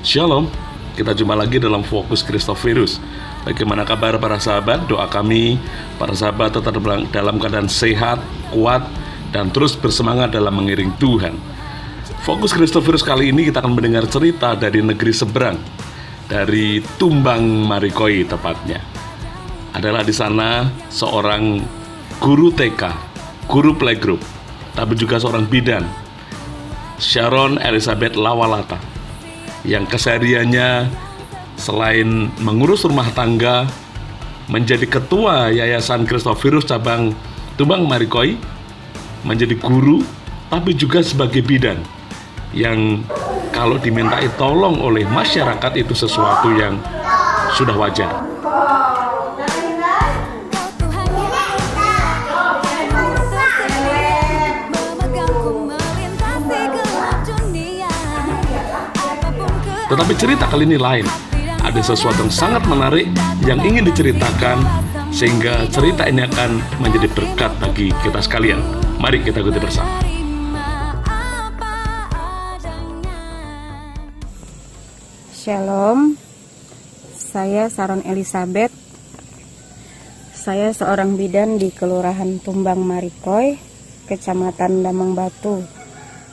Shalom, kita jumpa lagi dalam Fokus Christophirus. Bagaimana kabar para sahabat? Doa kami, para sahabat tetap dalam keadaan sehat, kuat, dan terus bersemangat dalam mengiring Tuhan. Fokus Christophirus kali ini kita akan mendengar cerita dari negeri seberang, dari Tumbang Marikoi tepatnya. Adalah di sana seorang guru TK, guru playgroup, tapi juga seorang bidan, Sharon Elizabeth Lawalata, yang kesehariannya selain mengurus rumah tangga, menjadi ketua Yayasan Christophirus cabang Tumbang Marikoi, menjadi guru, tapi juga sebagai bidan, yang kalau dimintai tolong oleh masyarakat itu sesuatu yang sudah wajar. Tetapi cerita kali ini lain. Ada sesuatu yang sangat menarik yang ingin diceritakan, sehingga cerita ini akan menjadi berkat bagi kita sekalian. Mari kita ikuti bersama. Shalom, saya Sharon Elizabeth. Saya seorang bidan di Kelurahan Tumbang Marikoi, Kecamatan Damang Batu,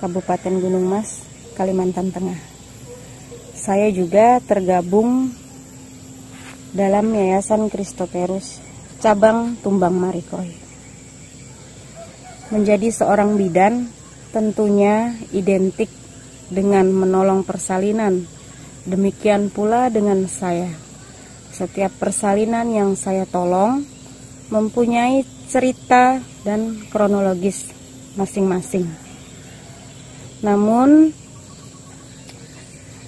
Kabupaten Gunung Mas, Kalimantan Tengah. Saya juga tergabung dalam Yayasan Christophirus cabang Tumbang Marikoi. Menjadi seorang bidan tentunya identik dengan menolong persalinan. Demikian pula dengan saya. Setiap persalinan yang saya tolong mempunyai cerita dan kronologis masing-masing. Namun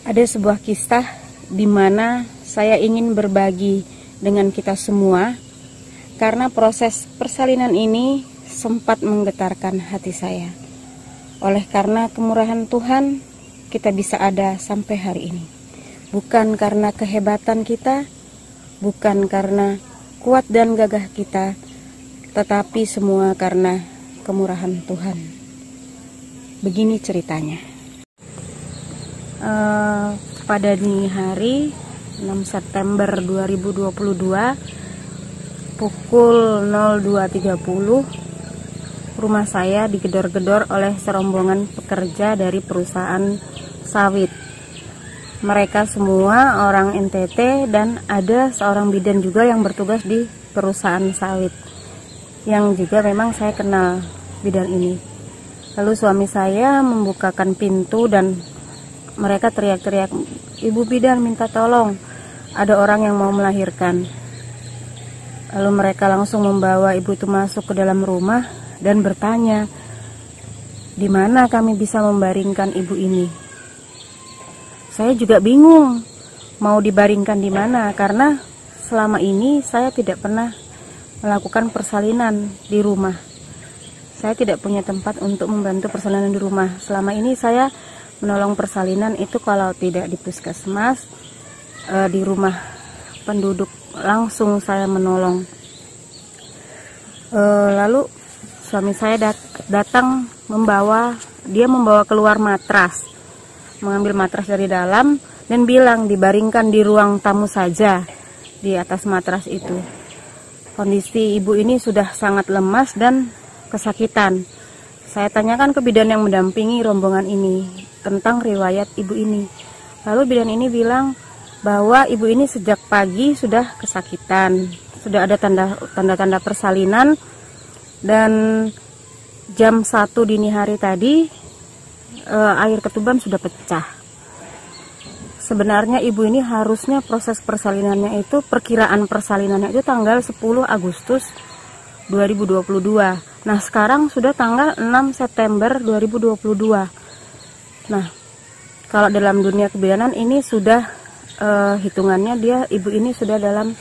ada sebuah kisah di mana saya ingin berbagi dengan kita semua, karena proses persalinan ini sempat menggetarkan hati saya. Oleh karena kemurahan Tuhan, kita bisa ada sampai hari ini. Bukan karena kehebatan kita, bukan karena kuat dan gagah kita, tetapi semua karena kemurahan Tuhan. Begini ceritanya. Pada dini hari 6 September 2022 pukul 02.30, rumah saya digedor-gedor oleh serombongan pekerja dari perusahaan sawit. Mereka semua orang NTT dan ada seorang bidan juga yang bertugas di perusahaan sawit, yang juga memang saya kenal bidan ini. Lalu suami saya membukakan pintu dan mereka teriak-teriak, "Ibu bidan minta tolong, ada orang yang mau melahirkan." Lalu mereka langsung membawa ibu itu masuk ke dalam rumah dan bertanya, "Di mana kami bisa membaringkan ibu ini?" Saya juga bingung mau dibaringkan di mana, karena selama ini saya tidak pernah melakukan persalinan di rumah. Saya tidak punya tempat untuk membantu persalinan di rumah. Selama ini saya menolong persalinan itu kalau tidak di puskesmas, di rumah penduduk langsung saya menolong. Lalu suami saya datang membawa keluar matras, mengambil matras dari dalam dan bilang dibaringkan di ruang tamu saja di atas matras itu. Kondisi ibu ini sudah sangat lemas dan kesakitan. Saya tanyakan ke bidan yang mendampingi rombongan ini tentang riwayat ibu ini. Lalu bidan ini bilang bahwa ibu ini sejak pagi sudah kesakitan, sudah ada tanda-tanda persalinan, dan jam 1 dini hari tadi air ketuban sudah pecah. Sebenarnya ibu ini harusnya proses persalinannya itu, perkiraan persalinannya itu tanggal 10 Agustus 2022. Nah, sekarang sudah tanggal 6 September 2022. Nah, kalau dalam dunia kebidanan ini sudah hitungannya ibu ini sudah dalam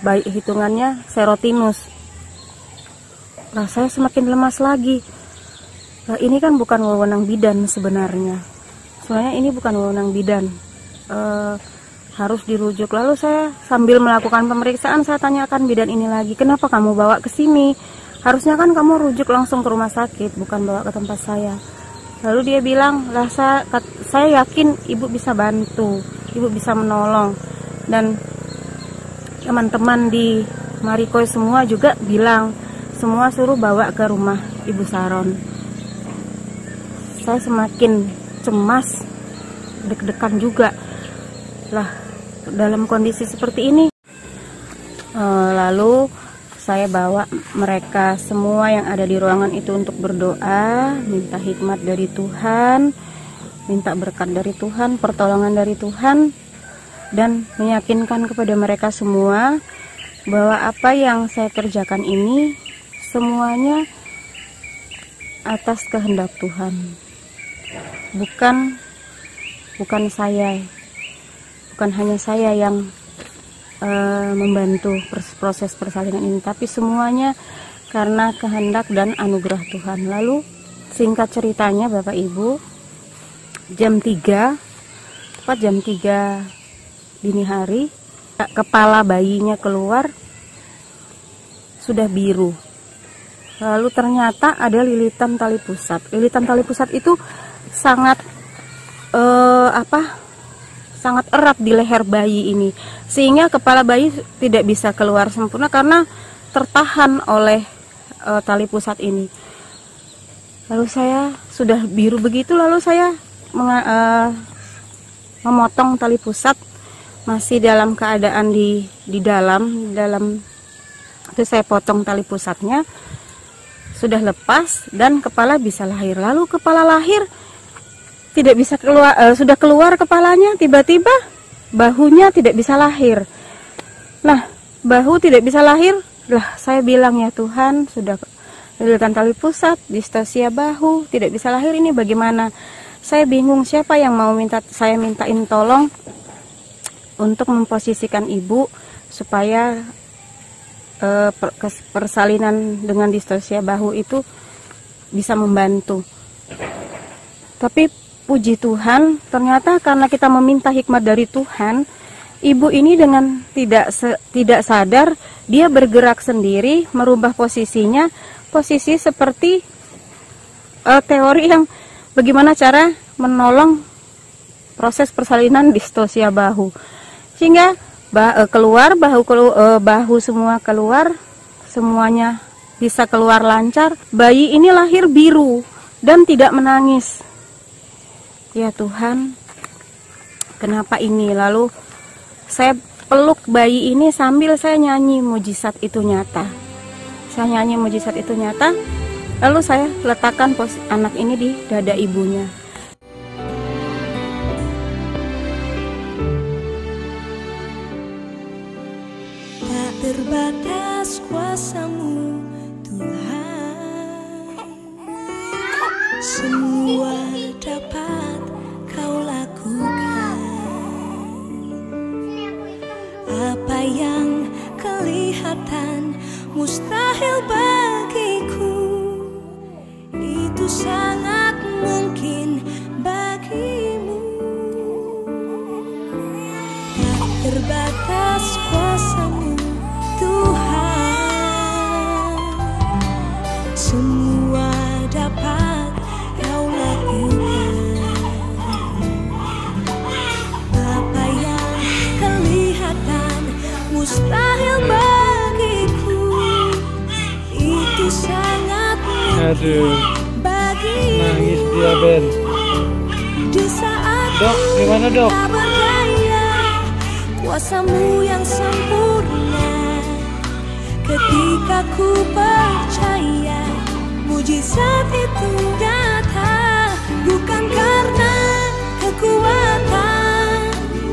baik hitungannya serotinus. Nah, saya semakin lemas lagi. Nah, ini kan bukan wewenang bidan sebenarnya. Soalnya ini bukan wewenang bidan. Harus dirujuk. Lalu saya sambil melakukan pemeriksaan, saya tanyakan bidan ini lagi, "Kenapa kamu bawa ke sini? Harusnya kan kamu rujuk langsung ke rumah sakit, bukan bawa ke tempat saya." Lalu dia bilang, "Lah saya yakin ibu bisa bantu, ibu bisa menolong. Dan teman-teman di Marikoi semua juga bilang, semua suruh bawa ke rumah Ibu Saron. Saya semakin cemas, deg-degan juga lah dalam kondisi seperti ini. Lalu saya bawa mereka semua yang ada di ruangan itu untuk berdoa, minta hikmat dari Tuhan, minta berkat dari Tuhan, pertolongan dari Tuhan, dan meyakinkan kepada mereka semua bahwa apa yang saya kerjakan ini semuanya atas kehendak Tuhan, bukan saya, bukan hanya saya yang membantu proses persalinan ini, tapi semuanya karena kehendak dan anugerah Tuhan. Lalu singkat ceritanya Bapak Ibu, tepat jam 3 dini hari, kepala bayinya keluar sudah biru. Lalu ternyata ada lilitan tali pusat. Lilitan tali pusat itu sangat sangat erat di leher bayi ini, sehingga kepala bayi tidak bisa keluar sempurna karena tertahan oleh tali pusat ini. Lalu saya sudah biru begitu, lalu saya memotong tali pusat, masih dalam keadaan di dalam itu saya potong tali pusatnya, sudah lepas dan kepala bisa lahir. Lalu kepala lahir tidak bisa keluar, sudah keluar kepalanya, tiba-tiba bahunya tidak bisa lahir. Nah, bahu tidak bisa lahir, lah saya bilang, ya Tuhan, sudah lilitan tali pusat, distosia bahu, tidak bisa lahir, ini bagaimana? Saya bingung siapa yang mau saya mintain tolong untuk memposisikan ibu supaya persalinan dengan distosia bahu itu bisa membantu. Tapi puji Tuhan, ternyata karena kita meminta hikmat dari Tuhan, ibu ini dengan tidak sadar, dia bergerak sendiri, merubah posisinya, posisi seperti teori yang bagaimana cara menolong proses persalinan distosia bahu. Sehingga keluar, bahu semua keluar, semuanya bisa keluar lancar. Bayi ini lahir biru dan tidak menangis. Ya Tuhan, kenapa ini? Lalu saya peluk bayi ini sambil saya nyanyi mujizat itu nyata. Saya nyanyi mujizat itu nyata, lalu saya letakkan anak ini di dada ibunya. Tak terbatas kuasa-Mu Tuhan, semua dapat Kau lakukan. Apa yang kelihatan mustahil bagiku, itu sangat mungkin bagimu. Tak terbatas kuasa-Mu Tuhan, semua dapat Kau lakukan. Apa yang kelihatan mustahil bagiku, itu sangat mungkin bagimu. Nangis dia, Ben. Di saat Dok, gimana dok? tak berdaya, kuasa-Mu yang sempurna. Ketika ku percaya, mujizat itu datang. Bukan karena kekuatan,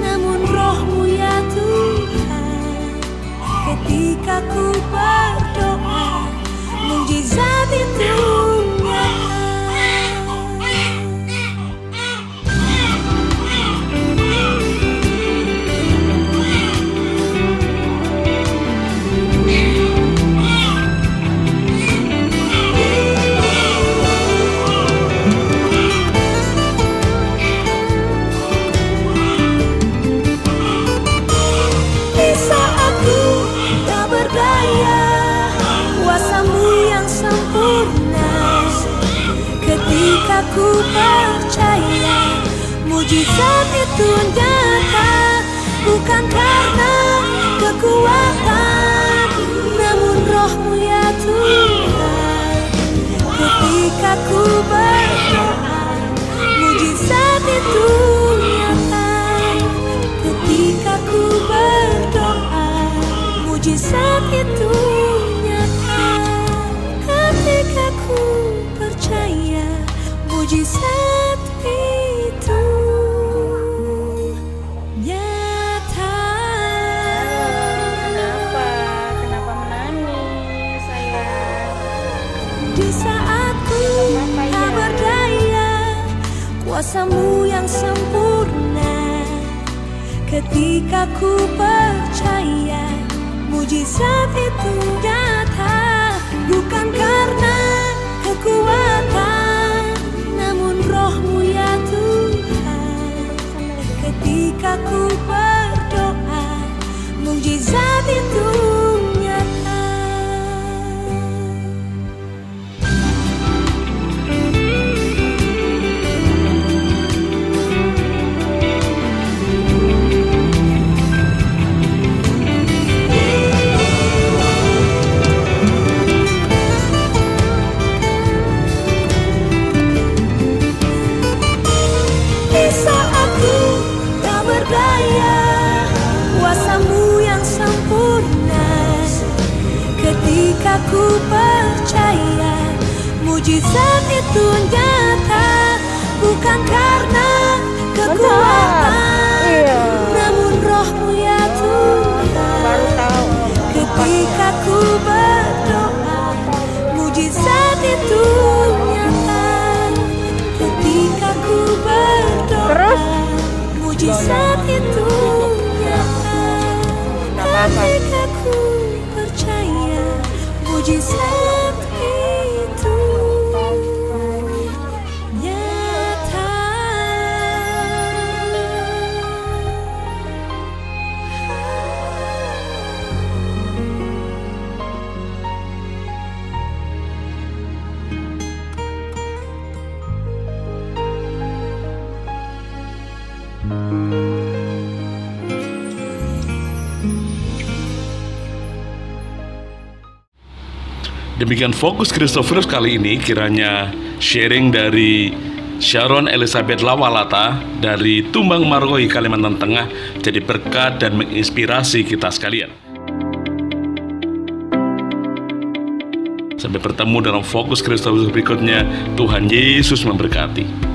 namun Roh-Mu ya Tuhan. Ketika ku berdoa, mujizat itu nyata. Di saat ku tak berdaya, kuasa-Mu yang sempurna. Ketika ku percaya, Mujizat itu nyata, bukan karena kekuatan, namun roh-Mu ya Tuhan. Ketika ku berdoa, mujizat itu nyata. Ketika ku berdoa, mujizat itu nyata. Ketika ku percaya, mujizat itu nyata. Kenapa menangis sayang? Di saat ku tak berdaya, kuasa-Mu yang sempurna. Ketika ku percaya, mujizat itu nyata. Bukan karena kekuatan, namun roh-Mu ya Tuhan. Ketika ku berdoa, mujizat itu nyata. Di saat ku tak berdaya, kuasa-Mu yang sempurna. Ketika ku percaya, mujizat itu nyata. Bukan karena kekuatan, namun roh-Mu ya Tuhan. Ketika ku berdoa, mujizat itu nyata. Ketika ku berdoa, mujizat itu nyata. Ketika ku percaya, mujizat itu nyata. Demikian Fokus Christophorus kali ini, kiranya sharing dari Sharon Elizabeth Lawalata dari Tumbang Margoi, Kalimantan Tengah jadi berkat dan menginspirasi kita sekalian. Sampai bertemu dalam Fokus Christophorus berikutnya. Tuhan Yesus memberkati.